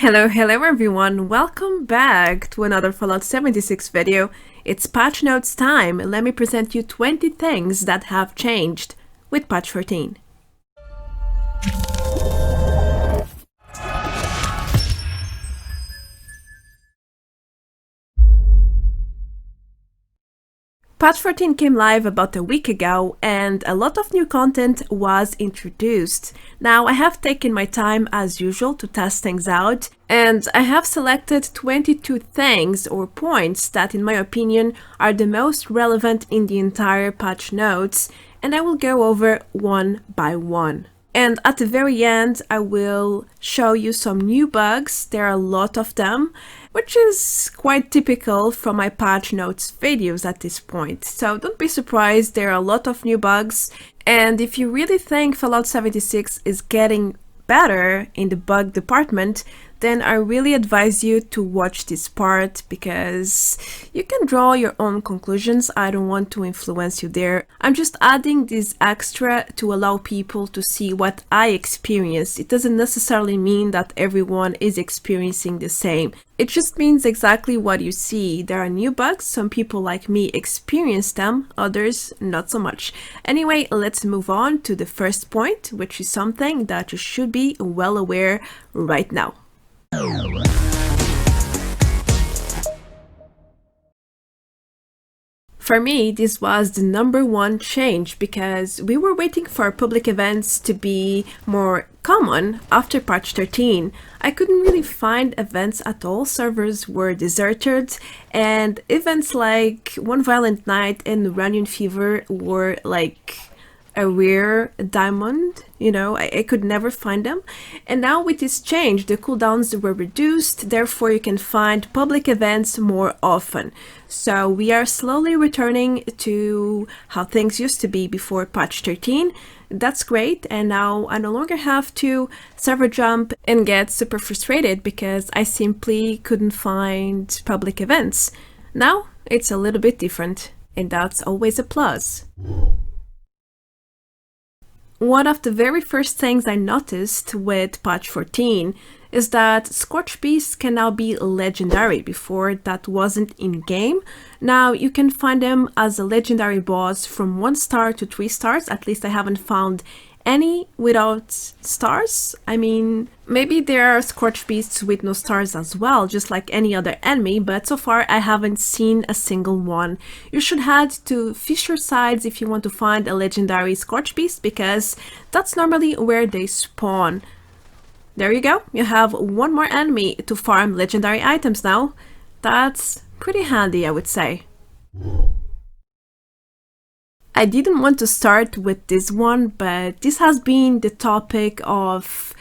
Hello everyone, welcome back to another Fallout 76 video. It's patch notes time. Let me present you 20 things that have changed with patch 14. Patch 14 came live about a week ago and a lot of new content was introduced. Now I have taken my time as usual to test things out and I have selected 22 things or points that in my opinion are the most relevant in the entire patch notes, and I will go over one by one. And at the very end, I will show you some new bugs. There are a lot of them, which is quite typical from my patch notes videos at this point. So don't be surprised, there are a lot of new bugs. And if you really think Fallout 76 is getting better in the bug department, then I really advise you to watch this part because you can draw your own conclusions. I don't want to influence you there. I'm just adding this extra to allow people to see what I experienced. It doesn't necessarily mean that everyone is experiencing the same. It just means exactly what you see. There are new bugs, some people like me experience them, others not so much. Anyway, let's move on to the first point, which is something that you should be well aware right now. For me, this was the #1 change because we were waiting for public events to be more common after patch 13. I couldn't really find events at all, servers were deserted, and events like One Violent Night and Runyon Fever were like a rare diamond, you know, I could never find them. And now with this change, the cooldowns were reduced, therefore you can find public events more often. So we are slowly returning to how things used to be before patch 13. That's great, and now I no longer have to server jump and get super frustrated because I simply couldn't find public events. Now it's a little bit different, and that's always a plus. One of the very first things I noticed with patch 14 is that SCORCHEBEASTS can now be legendary. Before that wasn't in-game. Now you can find them as a legendary boss from 1 star to 3 stars, at least I haven't found any without stars. I mean, maybe there are SCORCHEBEASTS with no stars as well, just like any other enemy, but so far I haven't seen a single one. You should head to Fisher Sides if you want to find a legendary SCORCHEBEAST, because that's normally where they spawn. There you go, you have one more enemy to farm legendary items now. That's pretty handy, I would say. I didn't want to start with this one, but this has been the topic of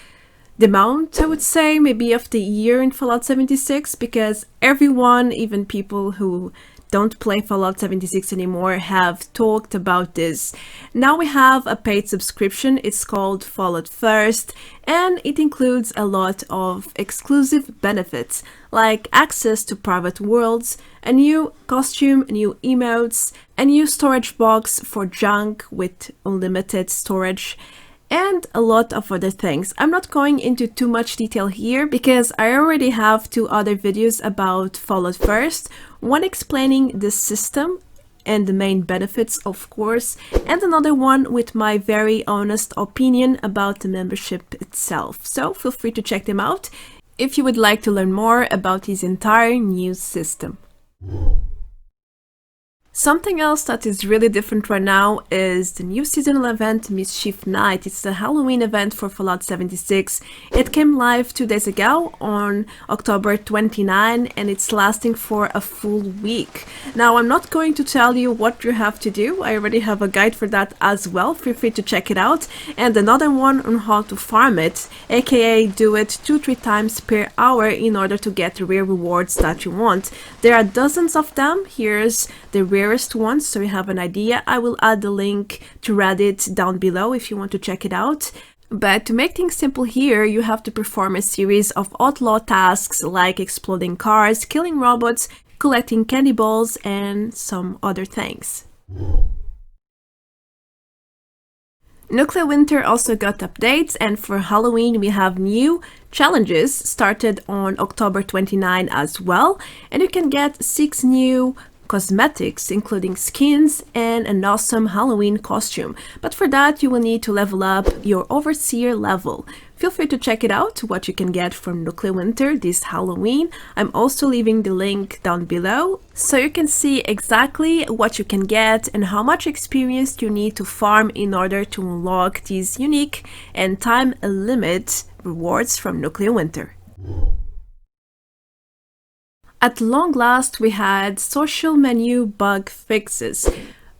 the month, I would say, maybe of the year in Fallout 76, because everyone, even people who don't play Fallout 76 anymore, have talked about this. Now we have a paid subscription, it's called Fallout First, and it includes a lot of exclusive benefits, like access to private worlds, a new costume, new emotes, a new storage box for junk with unlimited storage, and a lot of other things. I'm not going into too much detail here because I already have 2 other videos about Fallout First, one explaining the system and the main benefits, of course, and another one with my very honest opinion about the membership itself. So feel free to check them out if you would like to learn more about his entire new system. Something else that is really different right now is the new seasonal event Mischief Night. It's the Halloween event for Fallout 76. It came live 2 days ago on October 29 and it's lasting for a full week. Now I'm not going to tell you what you have to do. I already have a guide for that as well. Feel free to check it out. And another one on how to farm it, aka do it 2-3 times per hour in order to get the rare rewards that you want. There are dozens of them. Here's the rarest ones, so you have an idea. I will add the link to Reddit down below if you want to check it out. But to make things simple here, you have to perform a series of outlaw tasks like exploding cars, killing robots, collecting candy balls, and some other things. Nuclear Winter also got updates, and for Halloween we have new challenges started on October 29 as well, and you can get 6 new cosmetics, including skins and an awesome Halloween costume. But for that, you will need to level up your Overseer level. Feel free to check it out, what you can get from Nuclear Winter this Halloween. I'm also leaving the link down below, so you can see exactly what you can get and how much experience you need to farm in order to unlock these unique and time limit rewards from Nuclear Winter. At long last, we had social menu bug fixes,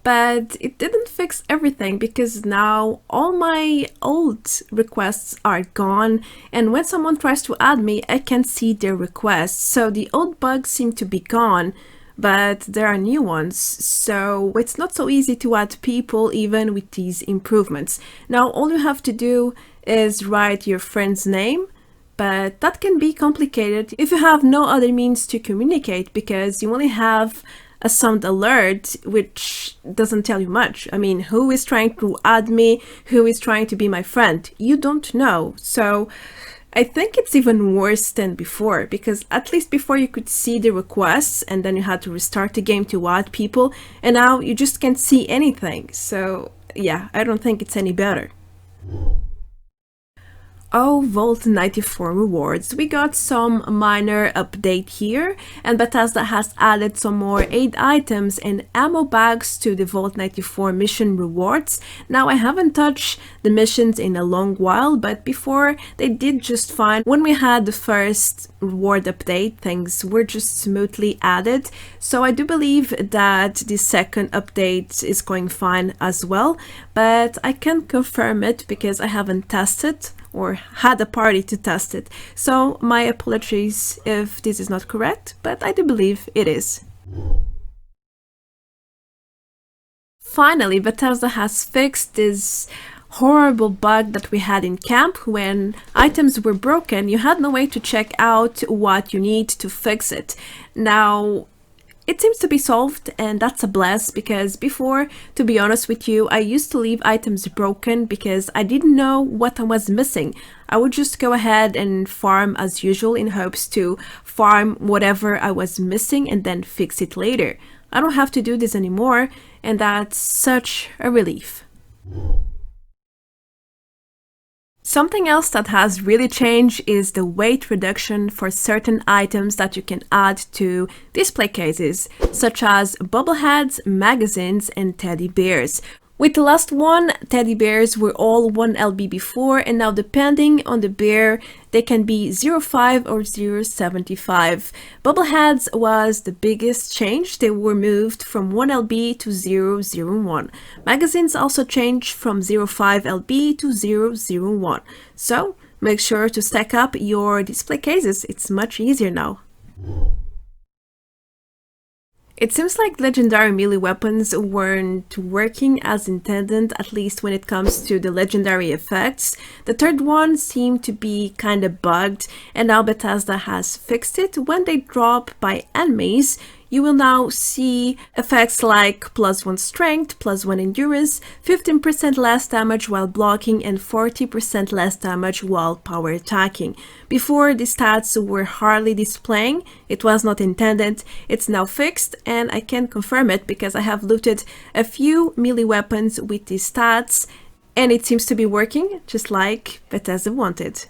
but it didn't fix everything because now all my old requests are gone, and when someone tries to add me, I can't see their requests. So the old bugs seem to be gone, but there are new ones, so it's not so easy to add people even with these improvements. Now all you have to do is write your friend's name, but that can be complicated if you have no other means to communicate, because you only have a sound alert, which doesn't tell you much. I mean, who is trying to add me? Who is trying to be my friend? You don't know. So I think it's even worse than before, because at least before you could see the requests and then you had to restart the game to add people, and now you just can't see anything. So yeah, I don't think it's any better. Oh, Vault 94 rewards. We got some minor update here, and Bethesda has added some more aid items and ammo bags to the Vault 94 mission rewards. Now, I haven't touched the missions in a long while, but before they did just fine. When we had the first reward update, things were just smoothly added. So I do believe that the second update is going fine as well, but I can't confirm it because I haven't tested or had a party to test it. So my apologies if this is not correct, but I do believe it is. Finally, Bethesda has fixed this horrible bug that we had in camp. When items were broken, you had no way to check out what you need to fix it. Now, it seems to be solved, and that's a bless, because before, to be honest with you, I used to leave items broken because I didn't know what I was missing. I would just go ahead and farm as usual in hopes to farm whatever I was missing and then fix it later. I don't have to do this anymore, and that's such a relief. Something else that has really changed is the weight reduction for certain items that you can add to display cases, such as bobbleheads, magazines, and teddy bears. With the last one, teddy bears were all 1 LB before, and now depending on the bear, they can be 0.5 or 0.75. Bobbleheads was the biggest change. They were moved from 1 LB to 0.01. Magazines also changed from 0.5 LB to 0.01. So make sure to stack up your display cases. It's much easier now. It seems like legendary melee weapons weren't working as intended, at least when it comes to the legendary effects. The third one seemed to be kinda bugged, and now Bethesda has fixed it. When they drop by enemies, you will now see effects like +1 strength, +1 endurance, 15% less damage while blocking, and 40% less damage while power attacking. Before, the stats were hardly displaying. It was not intended. It's now fixed, and I can confirm it because I have looted a few melee weapons with these stats, and it seems to be working just like Bethesda wanted.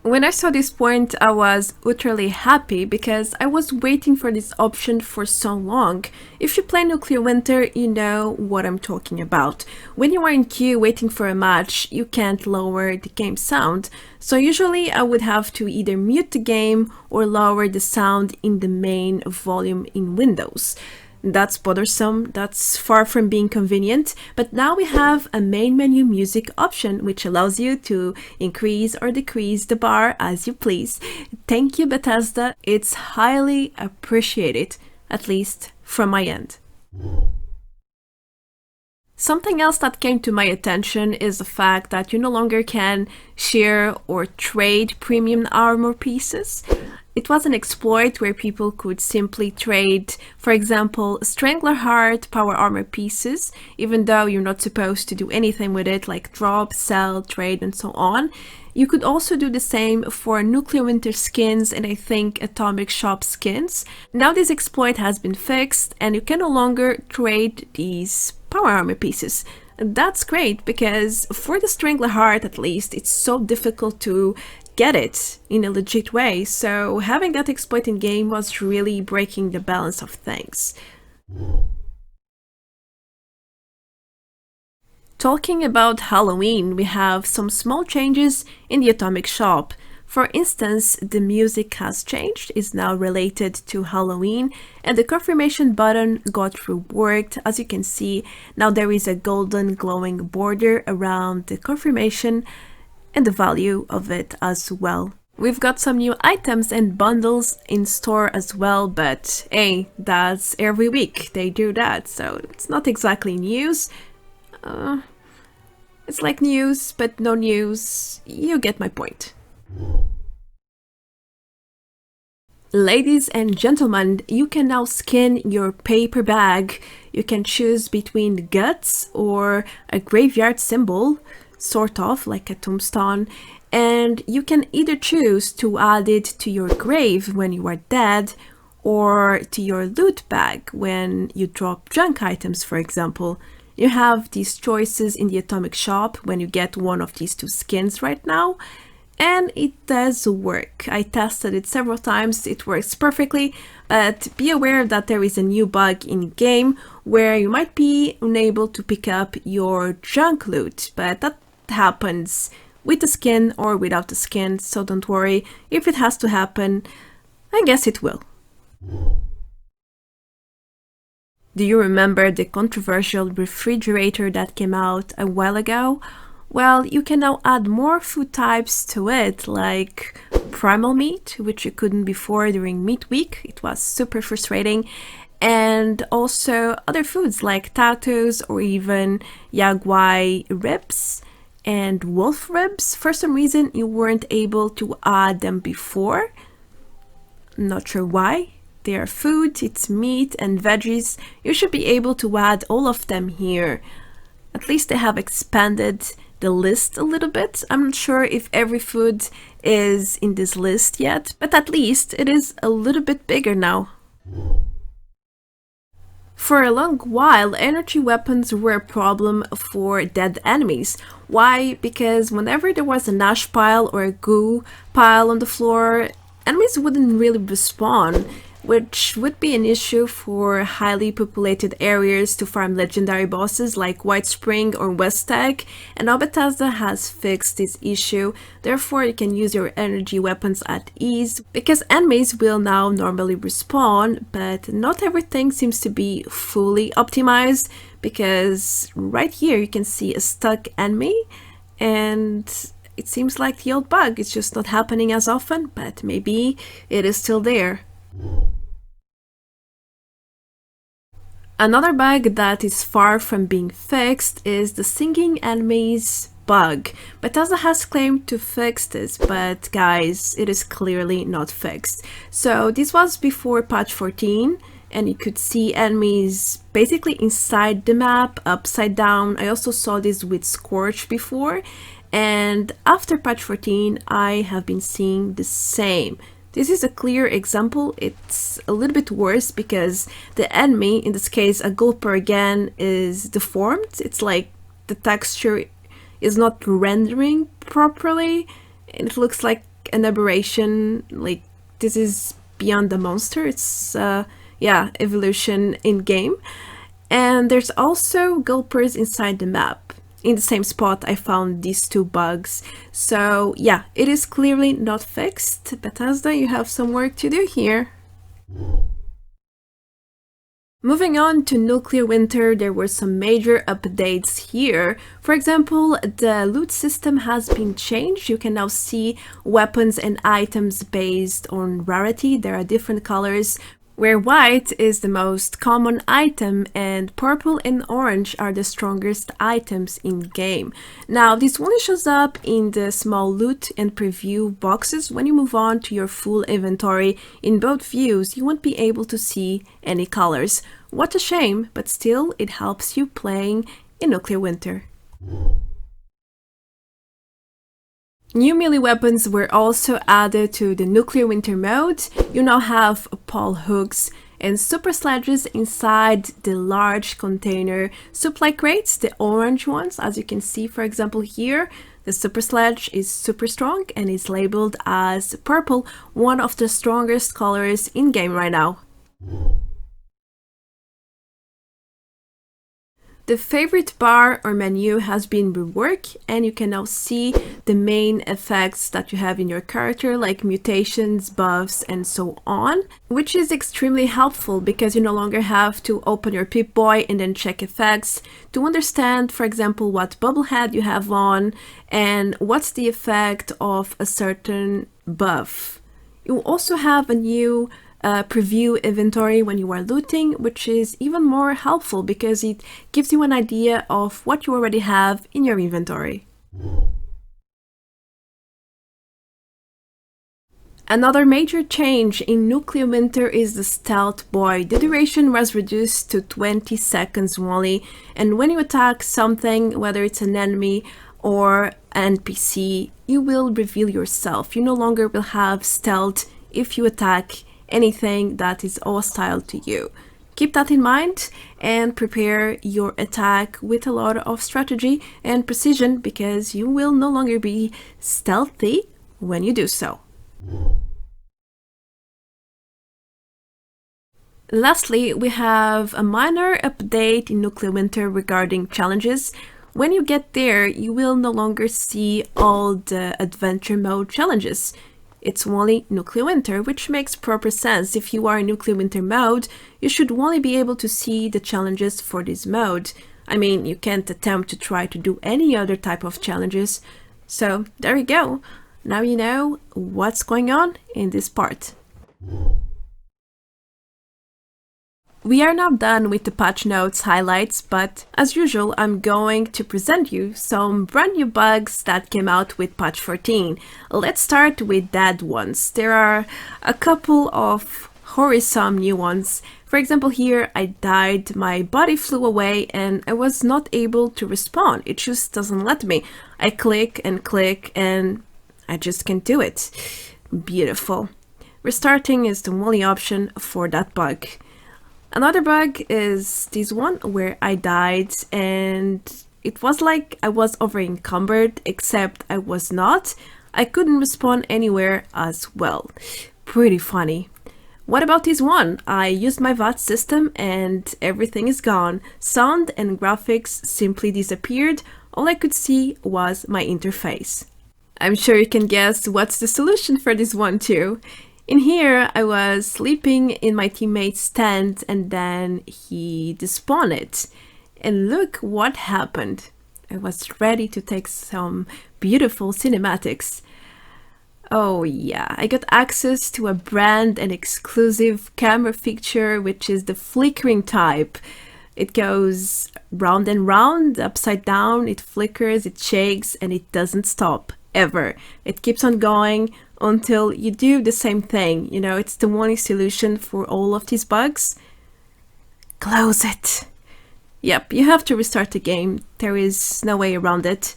When I saw this point, I was utterly happy because I was waiting for this option for so long. If you play Nuclear Winter, you know what I'm talking about. When you are in queue waiting for a match, you can't lower the game sound. So usually I would have to either mute the game or lower the sound in the main volume in Windows. That's bothersome, that's far from being convenient, but now we have a main menu music option which allows you to increase or decrease the bar as you please. Thank you, Bethesda, it's highly appreciated, at least from my end. Something else that came to my attention is the fact that you no longer can share or trade premium armor pieces. It was an exploit where people could simply trade, for example, Strangler Heart power armor pieces, even though you're not supposed to do anything with it, like drop, sell, trade, and so on. You could also do the same for Nuclear Winter skins and I think Atomic Shop skins. Now this exploit has been fixed and you can no longer trade these power armor pieces. That's great because for the Strangler Heart at least, it's so difficult to get it in a legit way, so having that exploit in game was really breaking the balance of things. Talking about Halloween, we have some small changes in the Atomic Shop. For instance, the music has changed, is now related to Halloween, and the confirmation button got reworked. As you can see, now there is a golden glowing border around the confirmation and the value of it as well. We've got some new items and bundles in store as well, but hey, that's every week they do that, so it's not exactly news. It's like news, but no news. You get my point. Ladies and gentlemen, you can now skin your paper bag. You can choose between guts or a graveyard symbol, sort of like a tombstone, and you can either choose to add it to your grave when you are dead or to your loot bag when you drop junk items, for example. You have these choices in the Atomic Shop when you get one of these two skins right now, and it does work. I tested it several times, it works perfectly, but be aware that there is a new bug in game where you might be unable to pick up your junk loot, but that happens with the skin or without the skin, so don't worry. If it has to happen, I guess it will. Do you remember the controversial refrigerator that came out a while ago? Well, you can now add more food types to it, like primal meat, which you couldn't before during Meat Week. It was super frustrating. And also other foods like tatos or even yaguai ribs and wolf ribs. For some reason, you weren't able to add them before. Not sure why. They are food, it's meat and veggies. You should be able to add all of them here. At least they have expanded the list a little bit. I'm not sure if every food is in this list yet, but at least it is a little bit bigger now. For a long while, energy weapons were a problem for dead enemies. Why? Because whenever there was an ash pile or a goo pile on the floor, enemies wouldn't really respawn, which would be an issue for highly populated areas to farm legendary bosses like White Spring or West Tech, and now Bethesda has fixed this issue. Therefore, you can use your energy weapons at ease, because enemies will now normally respawn, but not everything seems to be fully optimized, because right here you can see a stuck enemy, and it seems like the old bug is just not happening as often, but maybe it is still there. Another bug that is far from being fixed is the singing enemies bug. Bethesda has claimed to fix this, but guys, it is clearly not fixed. So this was before patch 14, and you could see enemies basically inside the map, upside down. I also saw this with Scorch before, and after patch 14, I have been seeing the same. This is a clear example. It's a little bit worse because the enemy, in this case a gulper again, is deformed. It's like the texture is not rendering properly. It looks like an aberration, like this is beyond the monster. It's yeah, evolution in game. And there's also gulpers inside the map. In the same spot I found these two bugs. So yeah, it is clearly not fixed. Bethesda, you have some work to do here. Moving on to Nuclear Winter, there were some major updates here. For example, the loot system has been changed. You can now see weapons and items based on rarity. There are different colors. where white is the most common item and purple and orange are the strongest items in game. Now this only shows up in the small loot and preview boxes. When you move on to your full inventory in both views, you won't be able to see any colors. What a shame, but still it helps you playing in Nuclear Winter. New melee weapons were also added to the Nuclear Winter mode. You now have pole hooks and super sledges inside the large container supply crates, the orange ones. As you can see, for example, here, the super sledge is super strong and is labeled as purple, one of the strongest colors in game right now. The favorite bar or menu has been reworked, and you can now see the main effects that you have in your character, like mutations, buffs, and so on, which is extremely helpful because you no longer have to open your Pip-Boy and then check effects to understand, for example, what bubblehead you have on and what's the effect of a certain buff. You also have a new preview inventory when you are looting, which is even more helpful because it gives you an idea of what you already have in your inventory. Another major change in Nuclear Winter is the Stealth Boy. The duration was reduced to 20 seconds only, and when you attack something, whether it's an enemy or an NPC, you will reveal yourself. You no longer will have stealth if you attack anything that is hostile to you. Keep that in mind and prepare your attack with a lot of strategy and precision because you will no longer be stealthy when you do so. Lastly, we have a minor update in Nuclear Winter regarding challenges. When you get there, you will no longer see all the adventure mode challenges. It's only Nuclear Winter, which makes proper sense. If you are in Nuclear Winter mode, you should only be able to see the challenges for this mode. I mean, you can't attempt to try to do any other type of challenges. So there you go. Now you know what's going on in this part. We are now done with the patch notes highlights, but as usual, I'm going to present you some brand new bugs that came out with patch 14. Let's start with dead ones. There are a couple of worrisome new ones. For example, here I died, my body flew away, and I was not able to respawn. It just doesn't let me. I click, and I just can't do it. Beautiful. Restarting is the only option for that bug. Another bug is this one where I died and it was like I was over encumbered, except I was not. I couldn't respawn anywhere as well. Pretty funny. What about this one? I used my VAT system and everything is gone. Sound and graphics simply disappeared. All I could see was my interface. I'm sure you can guess what's the solution for this one too. In here, I was sleeping in my teammate's tent and then he despawned. And look what happened. I was ready to take some beautiful cinematics. Oh yeah, I got access to a brand and exclusive camera feature, which is the flickering type. It goes round and round, upside down, it flickers, it shakes, and it doesn't stop, ever. It keeps on going until you do the same thing. You know, it's the only solution for all of these bugs. Close it. Yep, you have to restart the game. There is no way around it.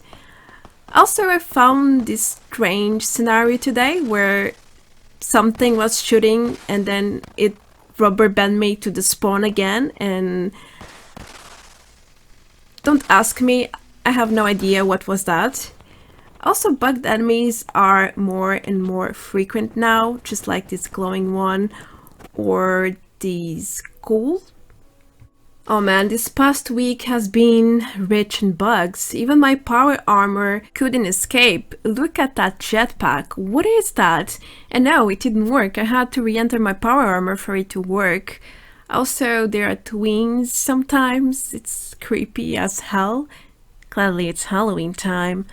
Also, I found this strange scenario today where something was shooting and then it rubber band me to the spawn again, and don't ask me, I have no idea what was that. Also, bugged enemies are more and more frequent now, just like this glowing one or these cool. Oh man, this past week has been rich in bugs. Even my power armor couldn't escape. Look at that jetpack. What is that? And no, it didn't work. I had to re-enter my power armor for it to work. Also, there are twins sometimes. It's creepy as hell. Gladly, it's Halloween time.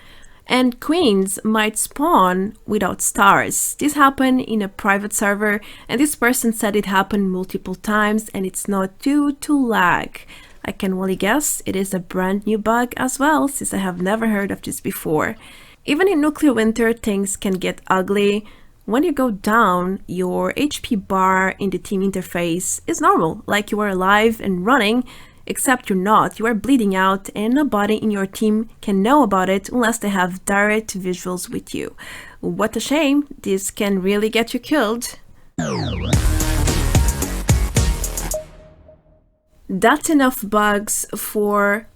and queens might spawn without stars. This happened in a private server, and this person said it happened multiple times and it's not due to lag. I can only guess it is a brand new bug as well, since I have never heard of this before. Even in nuclear winter, things can get ugly. When you go down, your HP bar in the team interface is normal, like you are alive and running, except you're not. You are bleeding out and nobody in your team can know about it unless they have direct visuals with you. What a shame, this can really get you killed. That's enough bugs for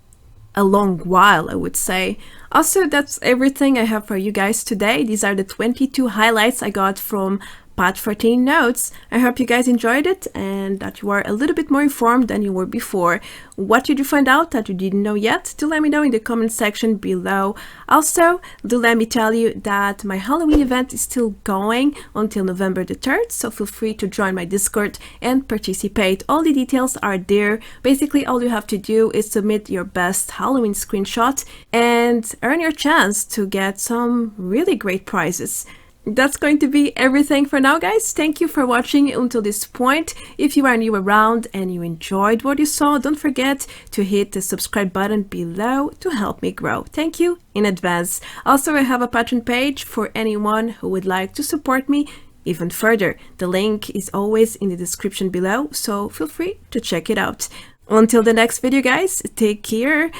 a long while, I would say. Also, that's everything I have for you guys today. These are the 22 highlights I got from Patch 14 notes. I hope you guys enjoyed it and that you are a little bit more informed than you were before. What did you find out that you didn't know yet? Do let me know in the comment section below. Also, do let me tell you that my Halloween event is still going until November the 3rd, so feel free to join my Discord and participate. All the details are there. Basically, all you have to do is submit your best Halloween screenshot and earn your chance to get some really great prizes. That's going to be everything for now, guys. Thank you for watching until this point. If you are new around and you enjoyed what you saw, don't forget to hit the subscribe button below to help me grow. Thank you in advance. Also, I have a Patreon page for anyone who would like to support me even further. The link is always in the description below, so feel free to check it out. Until the next video, guys, take care.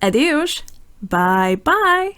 Adios. Bye bye.